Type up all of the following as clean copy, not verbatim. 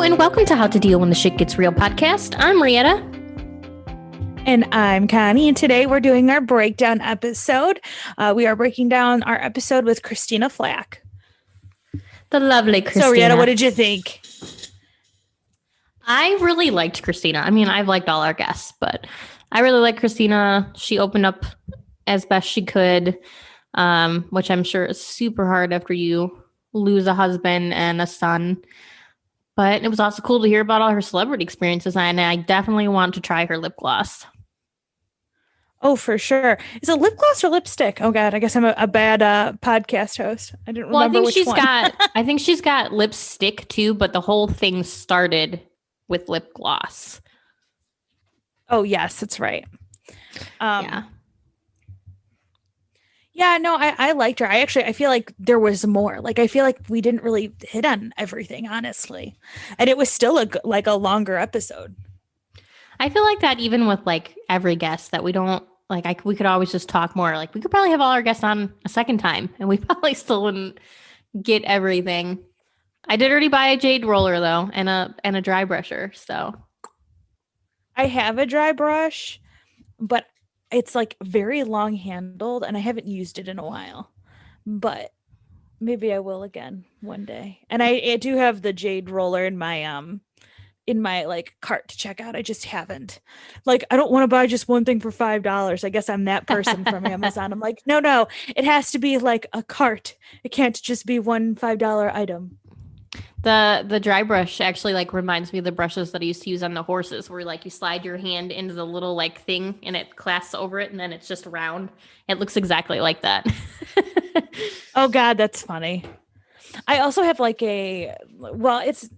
and welcome to How to Deal When the Shit Gets Real podcast. I'm Marietta. And I'm Connie, and today we're doing our breakdown episode. We are breaking down our episode with Christina Flack. The lovely Christina. So, Marietta, what did you think? I really liked Christina. I mean, I've liked all our guests, but I really like Christina. She opened up as best she could, which I'm sure is super hard after you lose a husband and a son. But it was also cool to hear about all her celebrity experiences, and I definitely want to try her lip gloss. Oh, for sure. Is it lip gloss or lipstick? Oh, God, I guess I'm a bad podcast host. I didn't remember which one. I think she's got lipstick too, but the whole thing started with lip gloss. Oh, yes, that's right. Yeah. Yeah, no, I liked her. I feel like there was more. Like, I feel like we didn't really hit on everything, honestly. And it was still a longer episode. I feel like that even with like every guest that we don't like, we could always just talk more. Like we could probably have all our guests on a second time and we probably still wouldn't get everything. I did already buy a jade roller though and a dry brusher. So I have a dry brush, but it's like very long handled and I haven't used it in a while, but maybe I will again one day. And I do have the jade roller in my like cart to check out. I just haven't. Like, I don't want to buy just one thing for $5. I guess I'm that person from Amazon. I'm like, no, it has to be like a cart. It can't just be one $5 item. The dry brush actually like reminds me of the brushes that I used to use on the horses where like you slide your hand into the little like thing and it clasps over it and then it's just round. It looks exactly like that. Oh God, that's funny. I also have like it's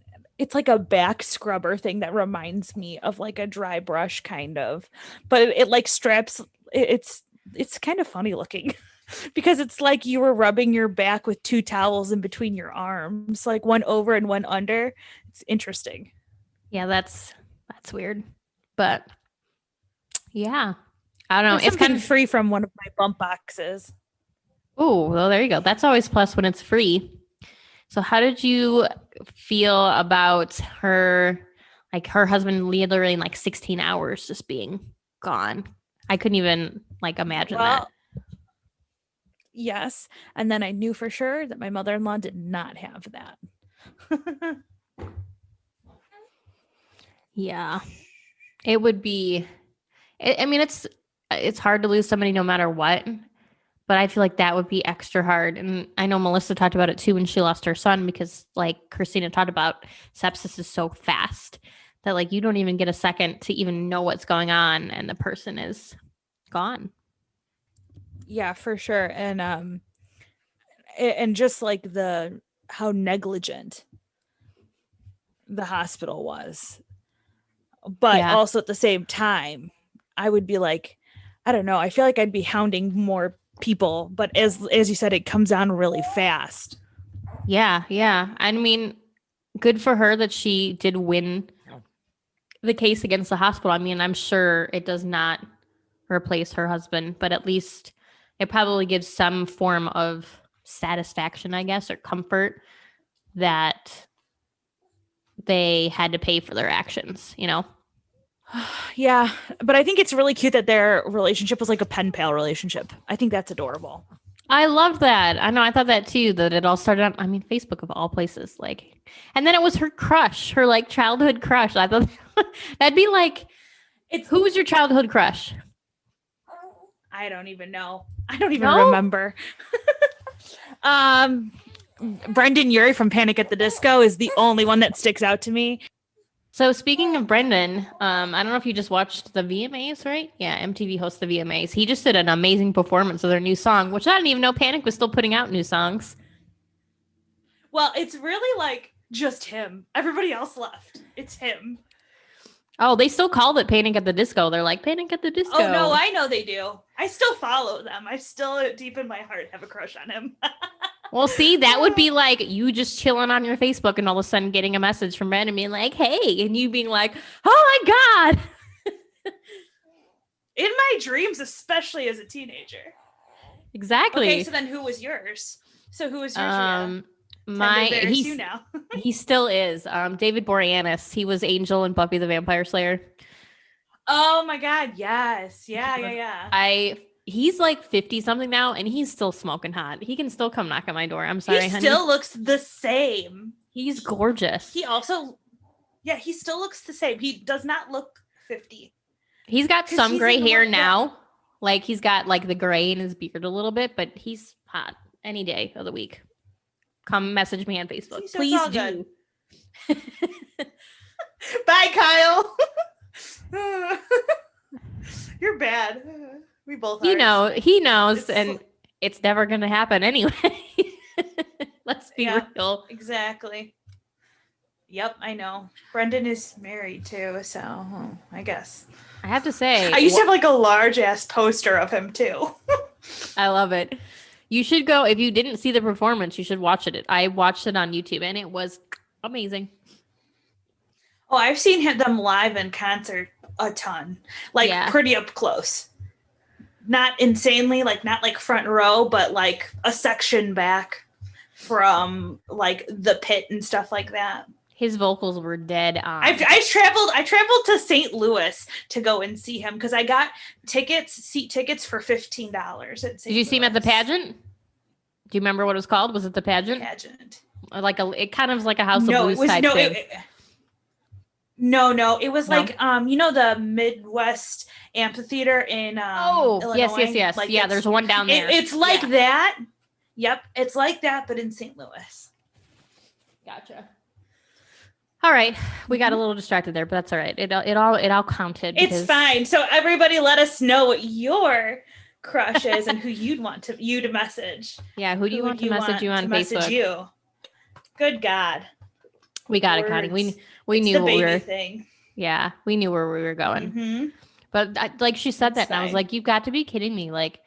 like a back scrubber thing that reminds me of like a dry brush kind of, but it like straps. It's kind of funny looking. Because it's like you were rubbing your back with two towels in between your arms, like one over and one under. It's interesting. Yeah, that's weird. But yeah, I don't know. It's kind of free from one of my bump boxes. Oh, well, there you go. That's always plus when it's free. So how did you feel about her husband literally in like 16 hours just being gone? I couldn't even like imagine that. Yes. And then I knew for sure that my mother-in-law did not have that. Yeah. It would be, I mean, it's hard to lose somebody no matter what, but I feel like that would be extra hard. And I know Melissa talked about it too when she lost her son, because like Christina talked about, sepsis is so fast that like you don't even get a second to even know what's going on and the person is gone. Yeah, for sure. And just like how negligent the hospital was. But also at the same time, I would be like, I don't know, I feel like I'd be hounding more people, but as you said, it comes on really fast. Yeah. I mean, good for her that she did win the case against the hospital. I mean, I'm sure it does not replace her husband, but at least it probably gives some form of satisfaction, I guess, or comfort that they had to pay for their actions, you know? Yeah, but I think it's really cute that their relationship was like a pen pal relationship. I think that's adorable. I love that. I know. I thought that too, that it all started on, I mean, Facebook of all places. Like, and then it was her crush, her like childhood crush. I thought that'd be like, who was your childhood crush? I don't even know. I don't even remember. Brendan Urie from Panic at the Disco is the only one that sticks out to me. So speaking of Brendan, I don't know if you just watched the VMAs, right? Yeah, MTV hosts the VMAs. He just did an amazing performance of their new song, which I didn't even know Panic was still putting out new songs. Well, it's really like just him. Everybody else left. It's him. Oh, they still called it Panic at the Disco. They're like, Panic at the Disco. Oh, no, I know they do. I still follow them. I still, deep in my heart, have a crush on him. Well, see, that would be like you just chilling on your Facebook and all of a sudden getting a message from Brandon being like, hey, and you being like, oh my God. In my dreams, especially as a teenager. Exactly. Okay, so then who was yours? So who was yours? My embarrass you now. he still is. David Boreanaz. He was Angel in Buffy the Vampire Slayer. Oh my God. Yes. Yeah. He was- Yeah. He's like 50 something now and he's still smoking hot. He can still come knock on my door. I'm sorry, He honey. still looks the same. He's gorgeous. He also, yeah, he still looks the same. He does not look 50. He's got 'Cause some he's gray in the hair one- yeah. now. Like he's got like the gray in his beard a little bit, but he's hot any day of the week. Come message me on Facebook. See, so it's Please all do. good. Bye, Kyle. You're bad. We both are. He knows, It's- and it's never gonna happen anyway. Let's be Yeah. real. Exactly. Yep, I know. Brendan is married too, so I guess. I have to say, I used to have like a large ass poster of him too. I love it. You should go if you didn't see the performance. You should watch it. I watched it on YouTube, and it was amazing. Oh, I've seen them live in concert a ton, like Yeah. pretty up close. Not insanely, like not like front row, but like a section back from like the pit and stuff like that. His vocals were dead on. I traveled to St. Louis to go and see him because I got seat tickets for $15 at St. Did you see him at the pageant? Do you remember what it was called? Was it the pageant? Pageant. Or like it kind of was like a House No, of it Blues was type thing. No, it was No? like the Midwest Amphitheater in Illinois. yes. Like Yeah, it's- there's one down there. It's like Yeah. that. Yep, it's like that, but in St. Louis. Gotcha. All right, we got a little distracted there, but that's all right. It all counted. It's because- fine. So everybody, let us know what your crush is and who you'd want to message. Yeah, who do you want to message you on message Facebook? you? Good God, We got it, Connie. Words. We It's knew the what we baby were. thing. Yeah, we knew where we were going. Mhm. But like she said that, It's and I was fine. like, "You've got to be kidding me!" Like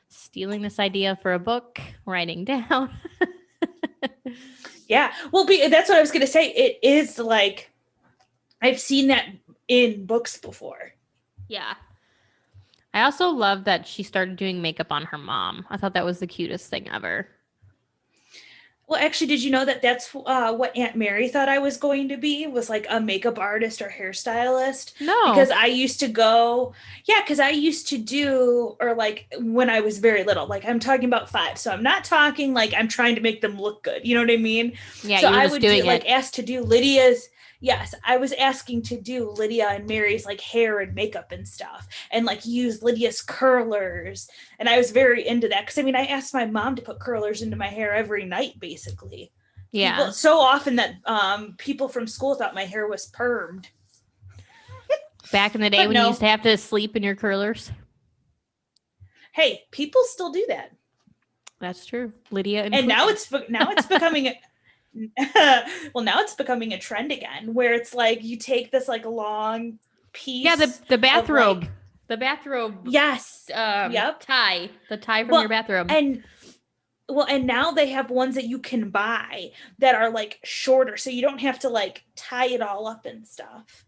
stealing this idea for a book, writing down. Yeah. Well, that's what I was gonna say. It is like I've seen that in books before. Yeah. I also love that she started doing makeup on her mom. I thought that was the cutest thing ever. Well, actually, did you know that that's what Aunt Mary thought I was going to be? Was like a makeup artist or hairstylist. No, Because I used to do, or like when I was very little, like I'm talking about 5. So I'm not talking like I'm trying to make them look good. You know what I mean? yeah, So you were I just would doing do, like it. asked to do Lydia's. Yes, I was asking to do Lydia and Mary's like hair and makeup and stuff, and like use Lydia's curlers. And I was very into that because I mean, I asked my mom to put curlers into my hair every night, basically. Yeah, People, so often that people from school thought my hair was permed. back in the day But when you no. used to have to sleep in your curlers. Hey, people still do that, That's true, Lydia. and now included. it's becoming well, now it's becoming a trend again, where it's like you take this like long piece. yeah, the bathrobe, like- the bathrobe. Yes, Yep. Tie, the tie from Well, your bathrobe. and now they have ones that you can buy that are like shorter, so you don't have to like tie it all up and stuff.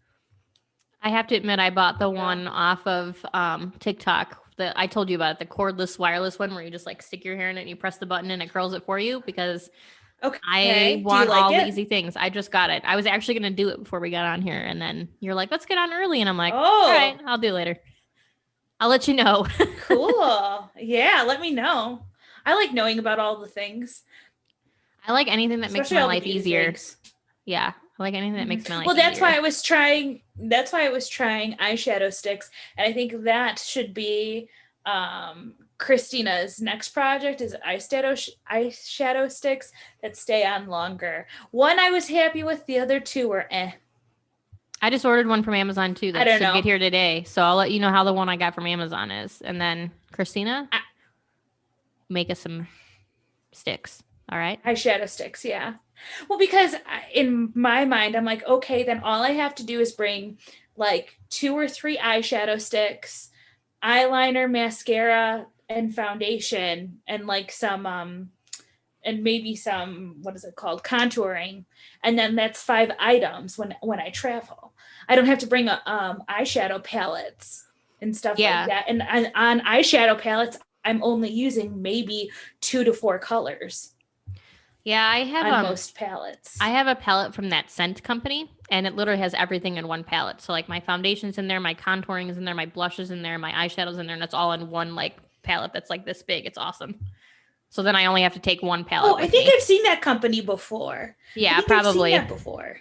I have to admit, I bought the Yeah. one off of TikTok. I told you about it, the cordless wireless one where you just like stick your hair in it and you press the button and it curls it for you because Okay, I do you want like all the it? easy things. I just got it. I was actually going to do it before we got on here. And then you're like, let's get on early. And I'm like, Oh, all right, I'll do it later. I'll let you know. cool. Yeah, let me know. I like knowing about all the things. I like anything that makes especially my all the life beauty easier. things. Yeah. I like anything that makes my life Well, that's easier. why I was trying. That's why I was trying eyeshadow sticks, and I think that should be Christina's next project is eyeshadow sticks that stay on longer. One I was happy with, the other two were eh. I just ordered one from Amazon too. That I don't should know. get here today. So I'll let you know how the one I got from Amazon is. And then Christina, make us some sticks. All right. Eyeshadow sticks, yeah. Well, because in my mind, I'm like, okay, then all I have to do is bring like 2 or 3 eyeshadow sticks, eyeliner, mascara, and foundation, and like some and maybe some, what is it called, contouring, and then that's 5 items when I travel. I don't have to bring eyeshadow palettes and stuff Yeah. like that. And on eyeshadow palettes, I'm only using maybe 2 to 4 colors. Yeah, on most palettes. I have a palette from that scent company, and it literally has everything in one palette. So like my foundation's in there, my contouring is in there, my blush is in there, my eyeshadow's in there, and it's all in one like palette that's like this big. It's awesome. So then I only have to take one palette Oh, I with think me. I've seen that company before. Yeah, I think probably. I've seen that before.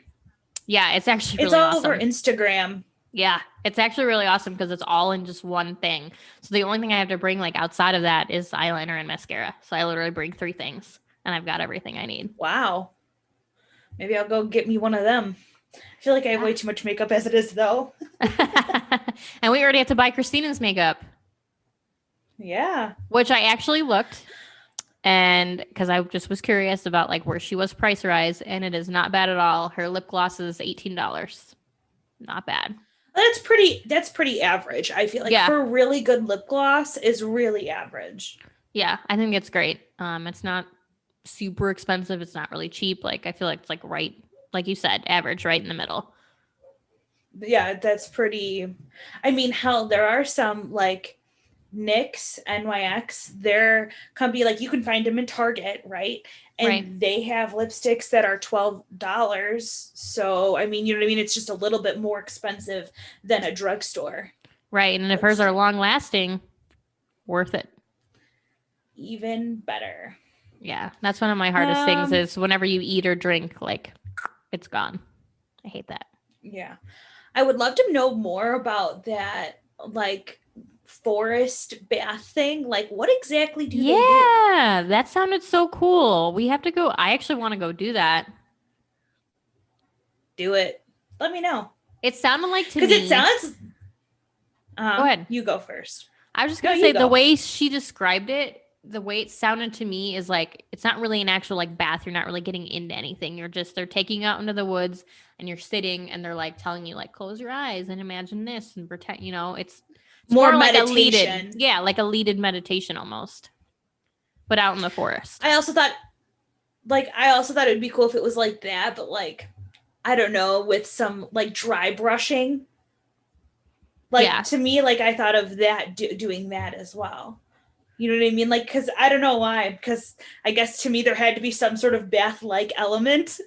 Yeah, it's actually It's really all awesome. over Instagram. Yeah, it's actually really awesome because it's all in just one thing. So the only thing I have to bring like outside of that is eyeliner and mascara. So I literally bring 3 things and I've got everything I need. Wow. Maybe I'll go get me one of them. I feel like I have way too much makeup as it is, though. And we already have to buy Christina's makeup. Yeah. Which I actually looked, and because I just was curious about like where she was price rise, and it is not bad at all. Her lip gloss is $18. Not bad. That's pretty average. I feel like for a really good lip gloss is really average. Yeah, I think it's great. It's not super expensive. It's not really cheap. Like I feel like it's like right, like you said, average, right in the middle. Yeah, that's pretty. I mean, hell, there are some like NYX, NYX. Their company, like you can find them in Target, right? And they have lipsticks that are $12. So I mean, you know what I mean? It's just a little bit more expensive than a drugstore. Right, and if hers are long lasting, worth it. Even better. Yeah, that's one of my hardest things is whenever you eat or drink, like it's gone. I hate that. Yeah. I would love to know more about that, like forest bath thing. Like what exactly do they do? Yeah, that sounded so cool. We have to go. I actually want to go do that. Do it. Let me know. It sounded like to me. Because it sounds. Go ahead. You go first. I was just going to say the way she described it, the way it sounded to me is like, it's not really an actual like bath. You're not really getting into anything. They're taking you out into the woods and you're sitting and they're like telling you like, close your eyes and imagine this and pretend, it's more like meditation. like a leaded meditation almost, but out in the forest. I also thought it would be cool if it was like that, but like, I don't know, with some like dry brushing. Like to me, like I thought of that doing that as well. You know what I mean? Like, because I don't know why, because I guess to me there had to be some sort of bath-like element.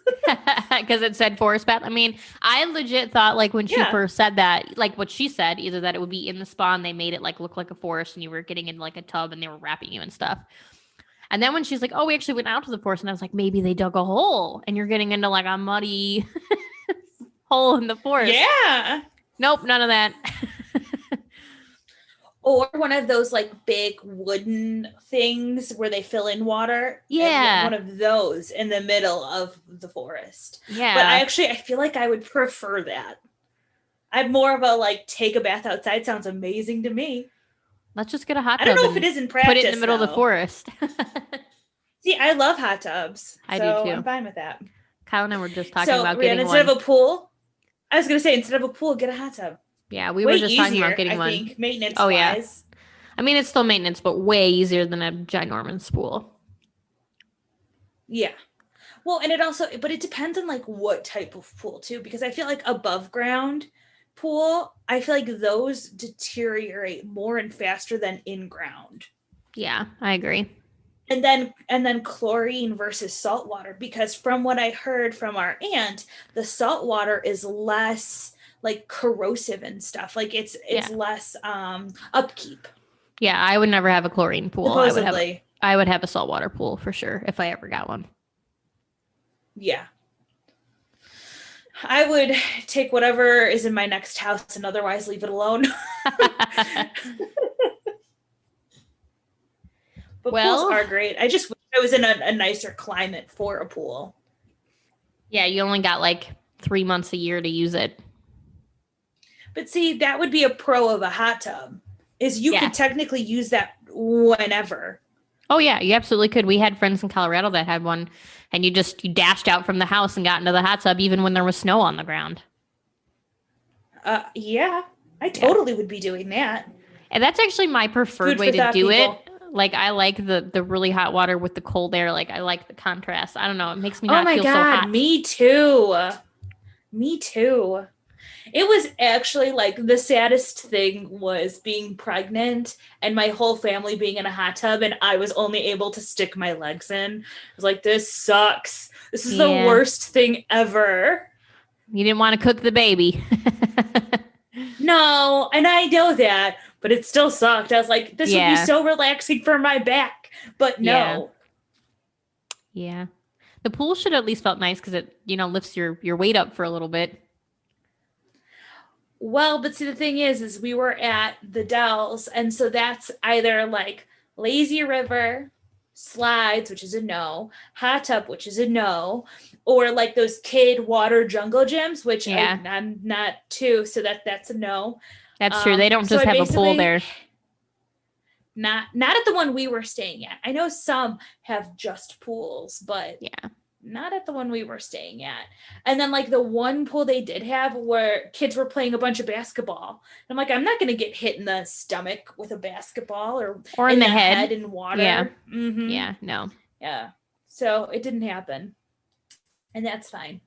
Because it said forest bath. I mean, I legit thought like when she first said that, like what she said, either that it would be in the spa and they made it like look like a forest and you were getting in like a tub and they were wrapping you and stuff. And then when she's like, oh, we actually went out to the forest, and I was like, maybe they dug a hole and you're getting into like a muddy hole in the forest. Yeah. Nope, none of that. Or one of those like big wooden things where they fill in water. Yeah. One of those in the middle of the forest. Yeah. But I feel like I would prefer that. I'm more of a like take a bath outside sounds amazing to me. Let's just get a hot tub. I don't know if it is in practice. Put it in the middle of the forest. See, I love hot tubs. I do too. I'm fine with that. Kyle and I were just talking about getting instead one. of a pool, I was going to say, instead of a pool, get a hot tub. Yeah, we were just talking about getting one. I think, maintenance-wise. Yeah. I mean, it's still maintenance, but way easier than a ginormous pool. Yeah. Well, and it depends on like what type of pool too, because I feel like above ground pool, I feel like those deteriorate more and faster than in ground. Yeah, I agree. And then chlorine versus salt water, because from what I heard from our aunt, the salt water is less like corrosive and stuff. Like it's less upkeep. Yeah, I would never have a chlorine pool. Supposedly. I would have a saltwater pool for sure if I ever got one. Yeah. I would take whatever is in my next house and otherwise leave it alone. But pools are great. I just wish I was in a nicer climate for a pool. Yeah, you only got like 3 months a year to use it. But see, that would be a pro of a hot tub, is you could technically use that whenever. Oh, yeah, you absolutely could. We had friends in Colorado that had one, and you dashed out from the house and got into the hot tub even when there was snow on the ground. Yeah, I totally would be doing that. And that's actually my preferred way to do it. Like, I like the really hot water with the cold air. Like, I like the contrast. I don't know. It makes me not feel so hot. Me too. Me too. It was actually like the saddest thing was being pregnant and my whole family being in a hot tub and I was only able to stick my legs in. I was like, this sucks. This is the worst thing ever. You didn't want to cook the baby. No, and I know that, but it still sucked. I was like, this would be so relaxing for my back, but no. Yeah. The pool should at least felt nice because it, lifts your weight up for a little bit. Well, but see, the thing is we were at the Dells, and so that's either like lazy river, slides, which is a no, hot tub, which is a no, or like those kid water jungle gyms, which I'm not too, so that's a no. That's true. They don't just have a pool there. Not at the one we were staying at. I know some have just pools, but not at the one we were staying at. And then like the one pool they did have where kids were playing a bunch of basketball. And I'm like, I'm not going to get hit in the stomach with a basketball or in the head in water. Yeah. Mm-hmm. Yeah. No. Yeah. So it didn't happen. And that's fine.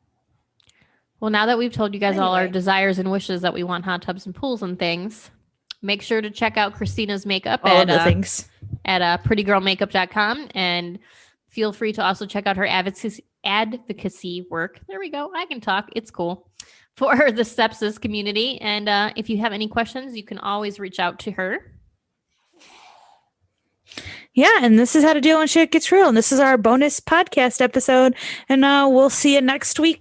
Well, now that we've told you guys all our desires and wishes that we want hot tubs and pools and things, make sure to check out Christina's makeup at prettygirlmakeup.com, and feel free to also check out her advocacy work. There we go. I can talk. It's cool. For the sepsis community. And if you have any questions, you can always reach out to her. Yeah, and this is How to Deal When Shit Gets Real. And this is our bonus podcast episode. And we'll see you next week.